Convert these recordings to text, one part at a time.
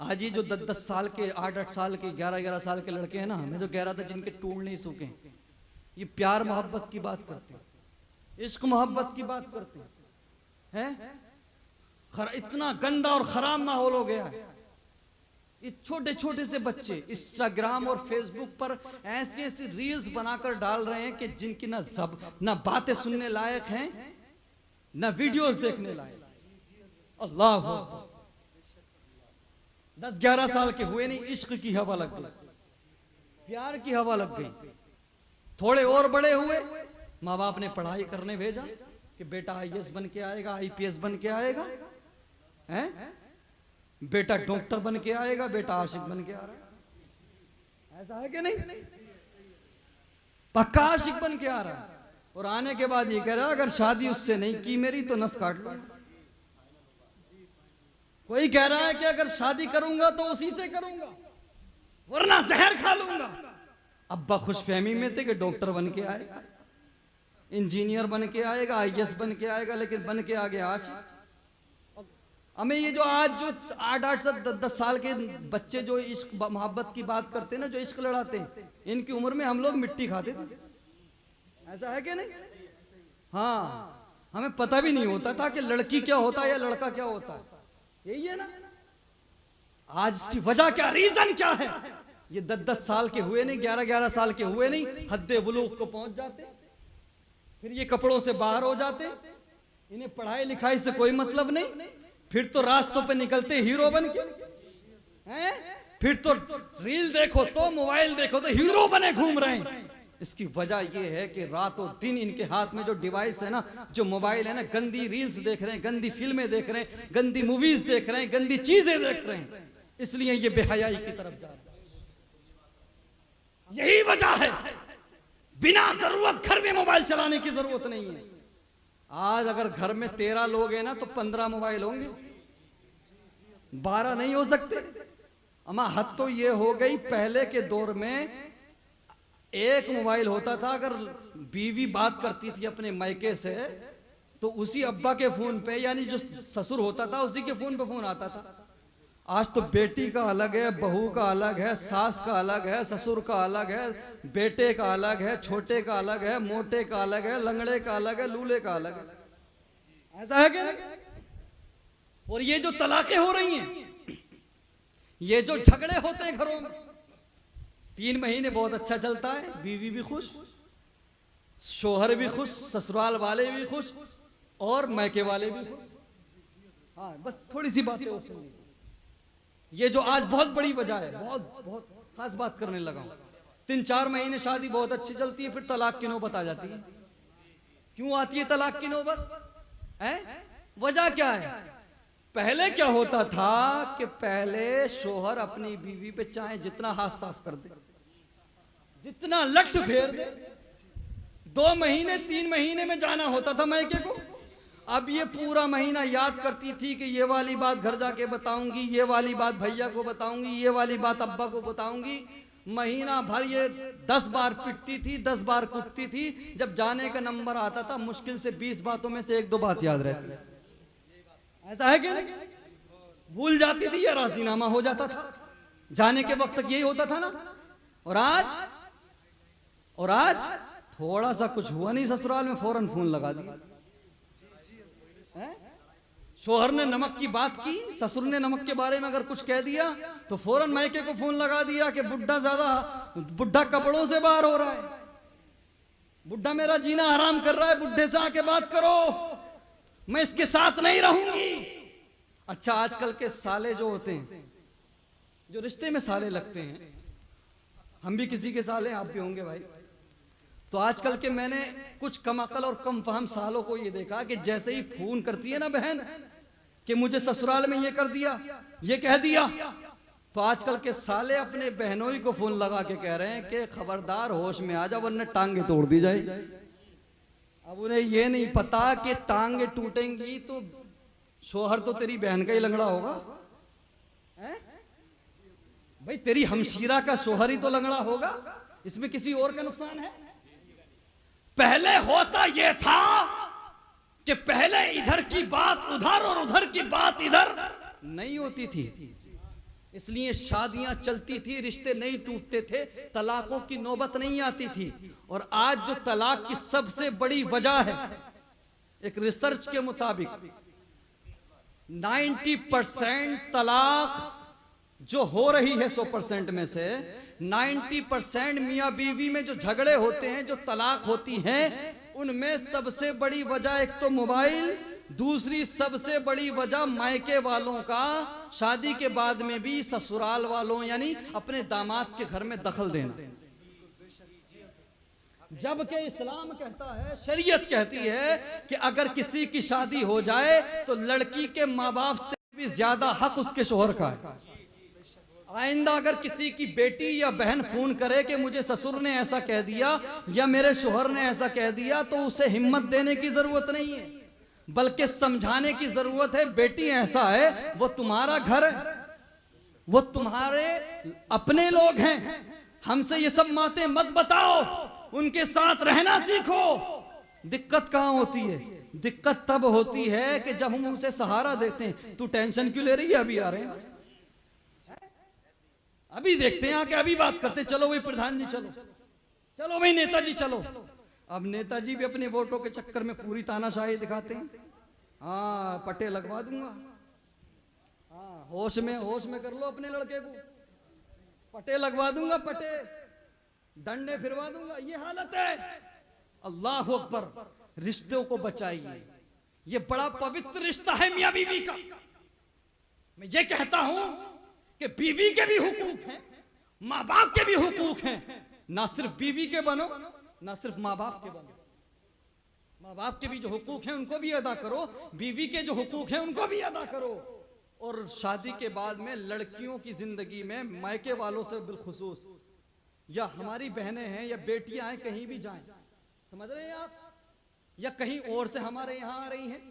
आज ये जो 10-10 साल के 8-8 साल के 11-11 साल के लड़के हैं ना, मैं जो कह रहा था जिनके टूल नहीं सूखे, ये प्यार मोहब्बत की बात करते हैं, इश्क मोहब्बत की बात करते हैं। इतना गंदा और खराब माहौल हो गया है। ये छोटे छोटे से बच्चे इंस्टाग्राम और फेसबुक पर ऐसी ऐसी रील्स बनाकर डाल रहे हैं कि जिनकी ना बातें सुनने लायक हैं ना वीडियोस देखने लायक। अल्लाह 10-11 साल के हुए नहीं, इश्क की हवा लग गई, प्यार की हवा लग गई। थोड़े और बड़े हुए, माँ बाप ने पढ़ाई करने भेजा कि बेटा IAS बन के आएगा, IPS बन के आएगा, हैं? बेटा डॉक्टर बन के आएगा, बेटा आशिक बन के आ रहा है। ऐसा है कि नहीं? पक्का आशिक बन के आ रहा है। और आने के बाद ये कह रहा है अगर शादी उससे नहीं की मेरी तो नस काट लो। कोई कह रहा है कि अगर शादी करूंगा तो उसी से करूंगा वरना जहर खा लूंगा। अब्बा खुशफहमी में थे कि डॉक्टर बन के आएगा, इंजीनियर बन के आएगा, IAS बन के आएगा, लेकिन बन के आ गया आशिक। हमें ये जो आज जो 8-8 से 10 साल के बच्चे जो इश्क मोहब्बत की बात करते हैं ना, जो इश्क लड़ाते हैं, इनकी उम्र में हम लोग मिट्टी खाते थे। ऐसा है कि नहीं? हाँ, हमें पता भी नहीं होता था कि लड़की क्या होता है या लड़का क्या होता है। यही है ना। आज इसकी वजह क्या, रीजन क्या है? ये 10-10 साल के हुए नहीं, 11-11 साल के हुए नहीं, हद्दे बुलूग को पहुंच जाते, फिर ये कपड़ों से बाहर हो जाते, इन्हें पढ़ाई लिखाई से कोई मतलब नहीं, फिर तो रास्तों पे निकलते हीरो बन के, हैं? फिर तो रील देखो तो मोबाइल देखो तो हीरो बने घूम रहे हैं। इसकी वजह यह है कि रातों दिन इनके हाथ में जो डिवाइस है ना, जो मोबाइल है ना, गंदी रील्स देख रहे हैं, गंदी फिल्में देख रहे हैं, गंदी मूवीज देख रहे हैं, गंदी चीजें देख रहे हैं, इसलिए ये बेहयाई की तरफ जा रहे हैं। यही वजह है। बिना जरूरत घर में मोबाइल चलाने की जरूरत नहीं है। आज अगर घर में 13 लोग हैं ना तो 15 मोबाइल होंगे, 12 नहीं हो सकते। अमा हद तो ये हो गई, पहले के दौर में एक मोबाइल होता था। अगर बीवी बात करती थी अपने मायके से तो उसी अब्बा के फोन पे, यानी जो ससुर होता था उसी के फोन पे फोन आता था। आज तो बेटी का अलग है, बहू का अलग है, सास का अलग है, ससुर का अलग है, बेटे का अलग है, छोटे का अलग है, मोटे का अलग है, लंगड़े का अलग है, लूले का अलग है। ऐसा है क्या? और ये जो तलाकें हो रही हैं, ये जो झगड़े होते हैं घरों में, 3 महीने बहुत अच्छा चलता है, बीवी भी खुश, शोहर भी खुश, ससुराल वाले भी खुश और मैके वाले भी खुश। हाँ, बस थोड़ी सी बातें और सुनिए। ये जो आज बहुत बड़ी वजह है, बहुत बहुत खास बात करने लगा हूं। 3-4 महीने शादी बहुत अच्छी चलती है, फिर तलाक की नौबत आ जाती है। क्यों आती है तलाक की नौबत? है वजह क्या है? पहले क्या होता था कि पहले शोहर अपनी बीवी पे चाहे जितना हाथ साफ कर दे, जितना लठ फेर दे, 2 महीने 3 महीने में जाना होता था मैके को। अब ये पूरा महीना याद करती थी कि ये वाली बात घर जाके बताऊंगी, ये वाली बात भैया को बताऊंगी, ये वाली बात अब्बा को बताऊंगी। महीना भर ये 10 बार पिटती थी, 10 बार कुटती थी। जब जाने का नंबर आता था मुश्किल से 20 बातों में से 1-2 बात याद रहती। ऐसा है कि नहीं? भूल जाती थी या राजीनामा हो जाता था। जाने के वक्त तक यही होता था ना। और आज थोड़ा सा कुछ हुआ नहीं ससुराल में, फौरन फोन लगा दिया। शोहर ने नमक की बात की, ससुर ने नमक के बारे में अगर कुछ कह दिया तो फौरन मैके को फोन लगा दिया कि बुढ़ा कपड़ों से बाहर हो रहा है, बुढ़ा मेरा जीना हराम कर रहा है, बुढ़े से आके बात करो, मैं इसके साथ नहीं रहूंगी। अच्छा, आजकल के साले जो होते हैं, जो रिश्ते में साले लगते हैं, हम भी किसी के साले, आप भी होंगे भाई। तो आजकल के मैंने कुछ कम अकल और कम फहम सालों को ये देखा कि जैसे ही फोन करती है ना बहन कि मुझे ससुराल में ये कर दिया, ये कह दिया, तो आजकल के साले अपने बहनों ही को फोन लगा के कह रहे हैं कि खबरदार होश में आ जा वरना टांगे तोड़ दी जाए। अब उन्हें ये नहीं पता कि टांगे टूटेंगी तो शोहर तो तेरी बहन का ही लंगड़ा होगा, है भाई, तेरी हमशीरा का शोहर ही तो लंगड़ा होगा, इसमें किसी और का नुकसान है? पहले होता यह था कि पहले इधर की बात उधर और उधर की बात इधर नहीं होती थी। इसलिए शादियां चलती थी, रिश्ते नहीं टूटते थे, तलाकों की नौबत नहीं आती थी। और आज जो तलाक की सबसे बड़ी वजह है, एक रिसर्च के मुताबिक 90% तलाक जो हो रही है 100% में से 90% मियां बीवी में जो झगड़े होते हैं, जो तलाक होती हैं, उनमें सबसे बड़ी वजह एक तो मोबाइल, दूसरी सबसे बड़ी वजह मायके वालों का शादी के बाद में भी ससुराल वालों यानी अपने दामाद के घर में दखल देना। जबकि इस्लाम कहता है, शरीयत कहती है कि अगर किसी की शादी हो जाए तो लड़की के माँ बाप से भी ज्यादा हक उसके शोहर का है। आइंदा अगर किसी की बेटी या बहन फोन करे कि मुझे ससुर ने ऐसा कह दिया या मेरे शोहर ने ऐसा कह दिया, तो उसे हिम्मत देने की जरूरत नहीं है, बल्कि समझाने की जरूरत है। बेटी ऐसा है, वो तुम्हारा घर है, वो तुम्हारे अपने लोग हैं, हमसे ये सब बातें मत बताओ, उनके साथ रहना सीखो। दिक्कत कहां होती है? दिक्कत तब होती है कि जब हम उसे सहारा देते हैं। तू टेंशन क्यों ले रही है? अभी आ रहे हैं, बस अभी देखते हैं, आके अभी बात करते। चलो भाई प्रधान जी, चलो चलो भाई नेताजी चलो। अब नेताजी भी अपने वोटों के चक्कर में पूरी तानाशाही दिखाते हैं। हाँ, पट्टे लगवा दूंगा, हाँ होश में कर लो अपने लड़के को, पट्टे लगवा दूंगा, पट्टे डंडे फिरवा दूंगा। ये हालत है। अल्लाह अकबर। रिश्तों को बचाइए, ये बड़ा पवित्र रिश्ता है मियां बीवी का। मैं ये कहता हूं कि बीवी के भी हुकूक हैं, माँ बाप के भी हुकूक हैं। ना सिर्फ बीवी के बनो, ना सिर्फ माँ बाप के बनो। माँ बाप के भी जो हुकूक हैं उनको भी अदा करो, बीवी के जो हुकूक हैं उनको भी अदा करो। और शादी के बाद में लड़कियों की जिंदगी में मायके वालों से बिलखुसूस, या हमारी बहनें हैं या बेटियां हैं, कहीं भी जाएं, समझ रहे हैं आप, या कहीं और से हमारे यहाँ आ रही हैं,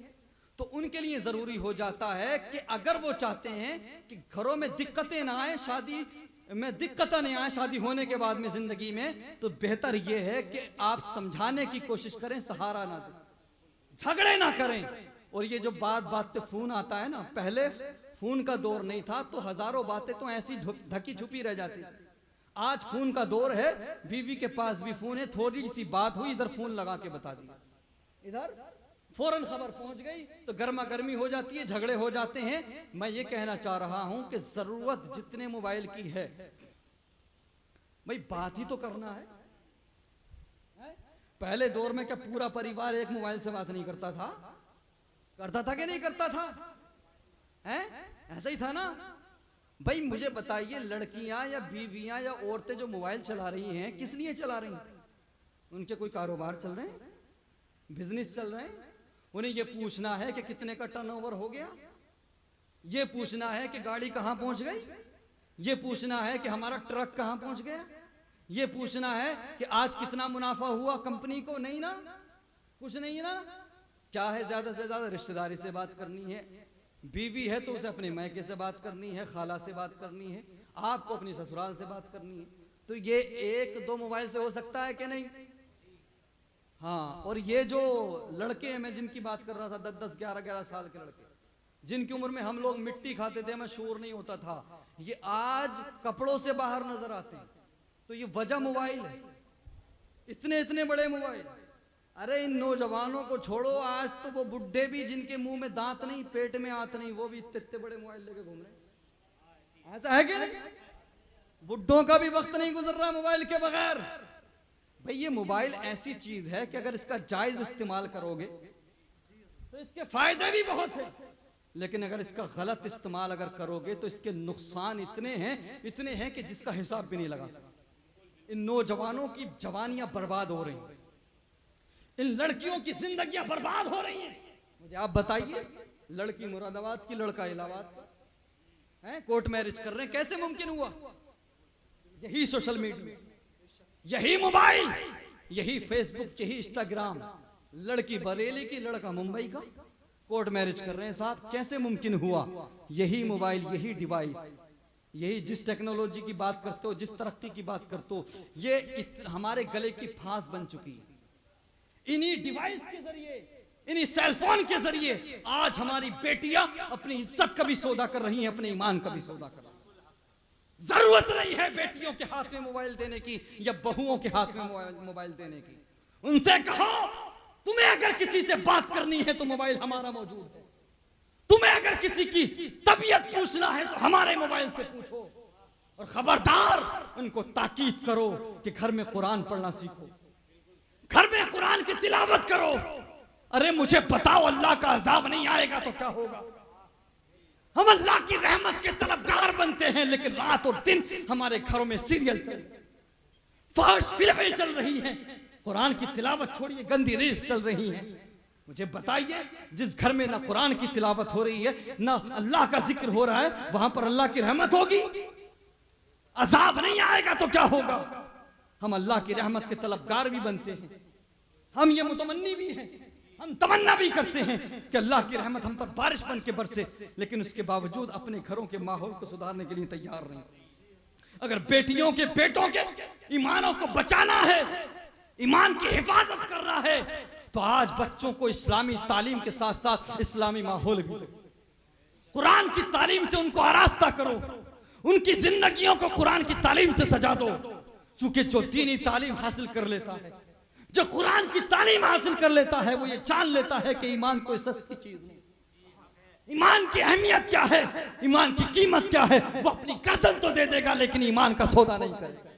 तो उनके लिए जरूरी हो जाता है कि अगर वो चाहते हैं कि घरों में दिक्कतें ना आए, शादी में दिक्कतें नहीं आए शादी होने के बाद में जिंदगी में, तो बेहतर ये है कि आप समझाने की कोशिश करें, सहारा ना दें, झगड़े ना करें। और ये जो बात पे फोन आता है ना, पहले फोन का दौर नहीं था तो हजारों बातें तो ऐसी ढकी छुपी रह जाती। आज फोन का दौर है, बीवी के पास भी फोन है, थोड़ी सी बात हुई, इधर फोन लगा के बता दिया, इधर फौरन खबर पहुंच गई, तो गर्मा गर्मी हो जाती है, झगड़े हो जाते हैं। मैं ये कहना चाह रहा हूं कि जरूरत जितने मोबाइल की है, भाई बात ही तो करना है। पहले दौर में क्या पूरा परिवार एक मोबाइल से बात नहीं करता था? करता था कि नहीं करता था? ऐसा ही था ना भाई। मुझे बताइए, लड़कियां या बीवियां या औरतें जो मोबाइल चला रही हैं, किस लिए चला रही हैं? उनके कोई कारोबार चल रहे हैं, बिजनेस चल रहे हैं? उन्हें यह पूछना है कि कितने का टर्नओवर हो गया, यह पूछना है कि गाड़ी कहां पहुंच गई, यह पूछना है कि हमारा ट्रक कहां पहुंच गया, यह पूछना है कि आज कितना मुनाफा हुआ कंपनी को? नहीं ना, कुछ नहीं ना। क्या है, ज्यादा से ज्यादा रिश्तेदारी से बात करनी है, बीवी है तो उसे अपने मायके से बात करनी है, खाला से बात करनी है, आपको अपनी ससुराल से बात करनी है। तो ये एक दो मोबाइल से हो सकता है कि नहीं? हाँ। और ये जो लड़के हैं, मैं जिनकी बात कर रहा था, 10-10, 11-11 साल के लड़के, जिनकी उम्र में हम लोग मिट्टी खाते थे, हमें शोर नहीं होता था, ये आज कपड़ों से बाहर नजर आते हैं। तो ये वजह मोबाइल है, इतने इतने बड़े मोबाइल। अरे इन नौजवानों को छोड़ो, आज तो वो बुढ़े भी जिनके मुंह में दांत नहीं, पेट में आंत नहीं, वो भी इतने बड़े मोबाइल लेके घूम रहे हैं। ऐसा है कि नहीं? बुढ़ों का भी वक्त नहीं गुजर रहा मोबाइल के बगैर। भाई ये मोबाइल ऐसी चीज है कि अगर इसका जायज इस्तेमाल करोगे तो इसके फायदे भी बहुत हैं, लेकिन अगर इसका गलत इस्तेमाल अगर करोगे तो इसके नुकसान इतने हैं कि जिसका हिसाब भी नहीं लगा सकते। इन नौजवानों की जवानियां बर्बाद हो रही हैं, इन लड़कियों की जिंदगियां बर्बाद हो रही हैं। मुझे आप बताइए, लड़की मुरादाबाद की, लड़का इलाहाबाद का है, कोर्ट मैरिज कर रहे हैं, कैसे मुमकिन हुआ? यही सोशल मीडिया, यही मोबाइल, यही फेसबुक, यही इंस्टाग्राम। लड़की बरेली की, लड़का मुंबई का, कोर्ट मैरिज कर रहे हैं साहब। कैसे मुमकिन हुआ? यही मोबाइल, यही डिवाइस, यही जिस टेक्नोलॉजी की बात करते हो, जिस तरक्की की बात करते हो, ये हमारे गले की फांस बन चुकी है। इन्हीं डिवाइस के जरिए, इन्हीं सेलफोन के जरिए आज हमारी बेटियां अपनी इज्जत का भी सौदा कर रही हैं, अपने ईमान का भी सौदा कर रही हैं। जरूरत नहीं है बेटियों के हाथ में मोबाइल देने की या बहुओं के हाथ में मोबाइल देने की। उनसे कहो तुम्हें अगर किसी से बात करनी है तो मोबाइल हमारा मौजूद है, तुम्हें अगर किसी की तबीयत पूछना है तो हमारे मोबाइल से पूछो। और खबरदार उनको ताकीद करो कि घर में कुरान पढ़ना सीखो, घर में कुरान की तिलावत करो। अरे मुझे बताओ अल्लाह का अजाब नहीं आएगा तो क्या होगा? हम अल्लाह की रहमत के तलबगार बनते हैं, लेकिन रात और दिन हमारे घरों में सीरियल चल रही है, फहश फिल्में चल रही हैं, कुरान की तिलावत छोड़िए गंदी रील्स चल रही हैं। मुझे बताइए जिस घर में ना कुरान की तिलावत हो रही है ना अल्लाह का जिक्र हो रहा है, वहां पर अल्लाह की रहमत होगी? अजाब नहीं आएगा तो क्या होगा? हम अल्लाह की रहमत के तलबगार भी बनते हैं, हम ये मुतमन्नी भी हैं, हम तमन्ना भी करते हैं कि अल्लाह की रहमत हम पर बारिश बन के बरसे, लेकिन उसके बावजूद अपने घरों के माहौल को सुधारने के लिए तैयार नहीं। अगर बेटियों के बेटों के ईमानों को बचाना है, ईमान की हिफाजत करना है, तो आज बच्चों को इस्लामी तालीम के साथ साथ इस्लामी माहौल भी दो, कुरान की तालीम से उनको आरास्ता करो, उनकी जिंदगियों को कुरान की तालीम से सजा दो। चूंकि जो दीनी तालीम हासिल कर लेता है, जो कुरान की तालीम हासिल कर लेता है, वो ये जान लेता है कि ईमान कोई सस्ती चीज नहीं, ईमान की अहमियत क्या है, ईमान की कीमत क्या है। वो अपनी गर्दन तो दे देगा लेकिन ईमान का सौदा नहीं करेगा।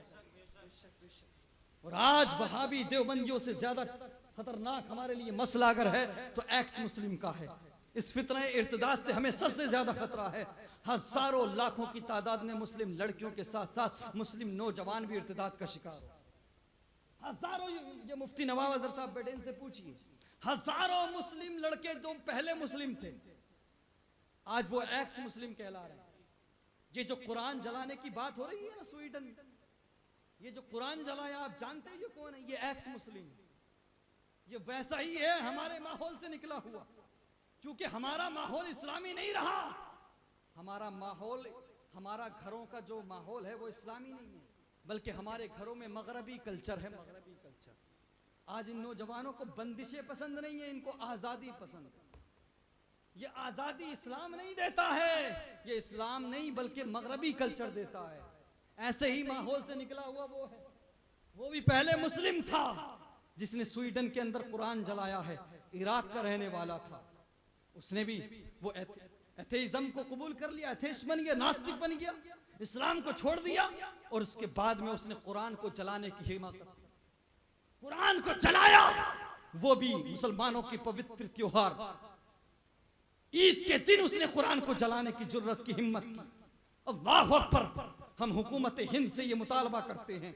और आज वहाबी देवबंदियों से ज्यादा खतरनाक हमारे लिए मसला अगर है तो एक्स मुस्लिम का है। इस फितने इर्तिदाद से हमें सबसे ज्यादा खतरा है। हजारों लाखों की तादाद में मुस्लिम लड़कियों के साथ साथ मुस्लिम नौजवान भी इर्तिदाद का शिकार हो। हजारों, ये मुफ्ती नवाब अजहर साहब बैठे, इनसे पूछिए, हजारों मुस्लिम लड़के जो पहले मुस्लिम थे आज वो एक्स मुस्लिम कहला रहे हैं। ये जो कुरान जलाने की बात हो रही है ना स्वीडन में, ये जो कुरान जलाया आप जानते हैं ये कौन है? ये एक्स मुस्लिम, ये वैसा ही है हमारे माहौल से निकला हुआ। क्योंकि हमारा माहौल इस्लामी नहीं रहा, हमारा माहौल, हमारा घरों का जो माहौल है वो इस्लामी नहीं है, बल्कि हमारे घरों में मगरबी कल्चर है, मगरबी कल्चर। आज इन नौजवानों को बंदिशें पसंद नहीं है, इनको आजादी पसंद है। ये आजादी इस्लाम नहीं देता है, ये इस्लाम नहीं बल्कि मगरबी कल्चर देता है। ऐसे ही माहौल से निकला हुआ वो है। वो भी पहले मुस्लिम था जिसने स्वीडन के अंदर कुरान जलाया है, इराक का रहने वाला था, उसने भी वो एथेइज्म को कबूल कर लिया, एथेइस्ट बन गया, नास्तिक बन गया, इस्लाम को छोड़ दिया और उसके बाद में उसने कुरान को जलाने की हिम्मत, कुरान को जलाया। वो भी मुसलमानों की पवित्र त्योहार ईद के दिन उसने कुरान को जलाने की जुर्रत की हिम्मत की। अल्लाह अकबर। हम हुकूमत हिंद से ये मुतालबा करते हैं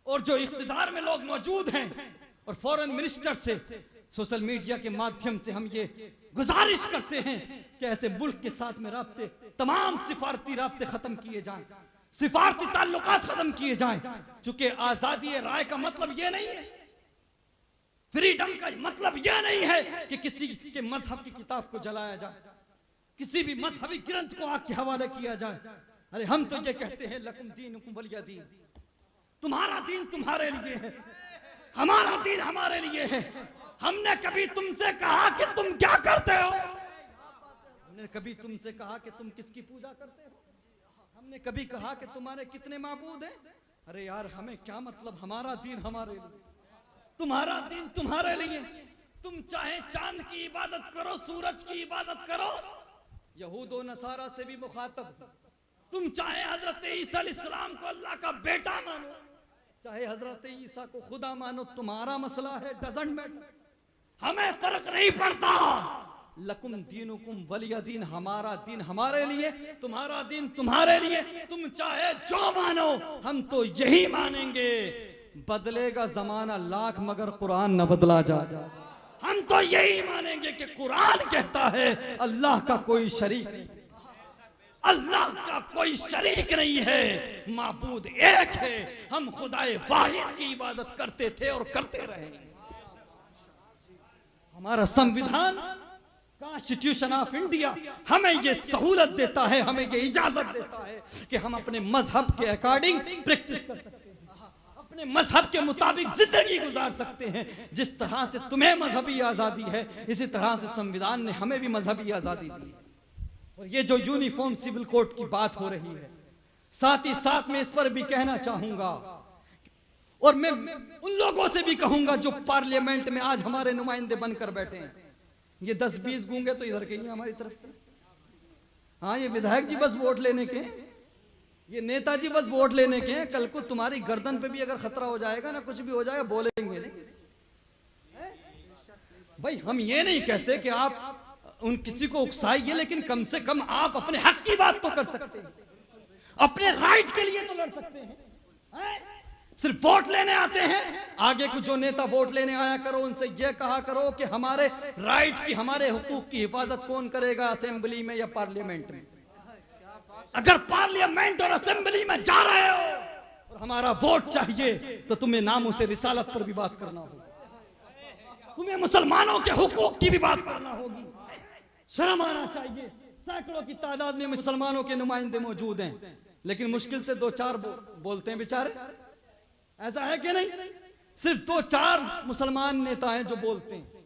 और जो इख्तिदार में लोग मौजूद हैं और फॉरेन मिनिस्टर से सोशल मीडिया के माध्यम से हम ये गुजारिश करते हैं कि ऐसे मुल्क के साथ में राब्ते, तमाम सिफारती राब्ते खत्म किए जाएं, सिफारती ताल्लुकात खत्म किए जाएं। चूंकि आजादी राय का मतलब ये नहीं है, फ्रीडम का मतलब यह नहीं है कि किसी के मजहब की किताब को जलाया जाए, किसी भी मजहबी ग्रंथ को आग के हवाले किया जाए। अरे हम तो ये कहते हैं लकुम दीनुकुम वलिया दीन, तुम्हारा दीन तुम्हारे लिए है, हमारा दीन हमारे लिए है। हमने कभी तुमसे कहा कि तुम क्या करते हो? हमने कभी तुमसे कहा कि तुम किसकी पूजा करते हो? हमने कभी कहा कि तुम्हारे कितने माबूद हैं? अरे यार हमें क्या मतलब, हमारा दीन हमारे लिए, तुम्हारा दीन तुम्हारे लिए। तुम चाहे चांद की इबादत करो, सूरज की इबादत करो, यहूद और नसारा से भी मुखातब। तुम चाहे हजरत ईसा अलैहिस्सलाम को अल्लाह का बेटा मानो, चाहे हजरत ईसा को खुदा मानो, तुम्हारा मसला है, डजंट मैटर, हमें फर्क नहीं पड़ता। लकुम दीनुकुम वलिया दीन, हमारा दीन हमारे लिए, तुम्हारा दीन तुम्हारे लिए। तुम चाहे जो मानो, हम तो यही मानेंगे। बदलेगा जमाना लाख मगर कुरान न बदला जाए। हम तो यही मानेंगे कि कुरान कहता है अल्लाह का कोई शरीक नहीं, अल्लाह का कोई शरीक नहीं है, माबूद एक है। हम खुदाए वाहिद की इबादत करते थे और करते रहे। हमारा संविधान, कॉन्स्टिट्यूशन ऑफ इंडिया हमें ये सहूलत देता है, हमें ये इजाजत देता है कि हम अपने मजहब के अकॉर्डिंग प्रैक्टिस कर सकते हैं, अपने मजहब के मुताबिक जिंदगी गुजार सकते हैं। जिस तरह से तुम्हें मजहबी आजादी है, इसी तरह से संविधान ने हमें भी मजहबी आजादी दी। और ये जो यूनिफॉर्म सिविल कोड की बात हो रही है, साथ ही साथ में इस पर भी कहना चाहूंगा, और मैं उन लोगों से भी कहूंगा जो पार्लियामेंट में आज हमारे नुमाइंदे बनकर बैठे हैं, ये 10-20 गूंगे तो इधर के ही हमारी तरफ के। हाँ, ये विधायक जी बस वोट लेने के, ये नेताजी बस वोट लेने के हैं। कल को तुम्हारी गर्दन पे भी अगर खतरा हो जाएगा ना, कुछ भी हो जाएगा, बोलेंगे नहीं भाई। हम ये नहीं कहते कि आप उन किसी को उकसाइए, लेकिन कम से कम आप अपने हक की बात तो कर सकते हैं, अपने राइट के लिए तो लड़ सकते हैं। सिर्फ वोट लेने आते हैं, आगे को जो नेता वोट लेने आया करो उनसे ये कहा करो कि हमारे राइट की, हमारे हुकूक की हिफाजत कौन करेगा, असेंबली में या पार्लियामेंट में। अगर पार्लियामेंट और असेंबली में जा रहे हो और हमारा वोट चाहिए, तो तुम्हें नामों से रिसालत पर भी बात करना होगा, तुम्हें मुसलमानों के हुकूक की भी बात करना होगी। शर्म आना चाहिए। सैकड़ों की तादाद में मुसलमानों के नुमाइंदे मौजूद हैं, लेकिन मुश्किल से 2-4 बोलते हैं बेचारे। ऐसा है कि नहीं? सिर्फ 2-4 मुसलमान नेता हैं जो बोलते हैं।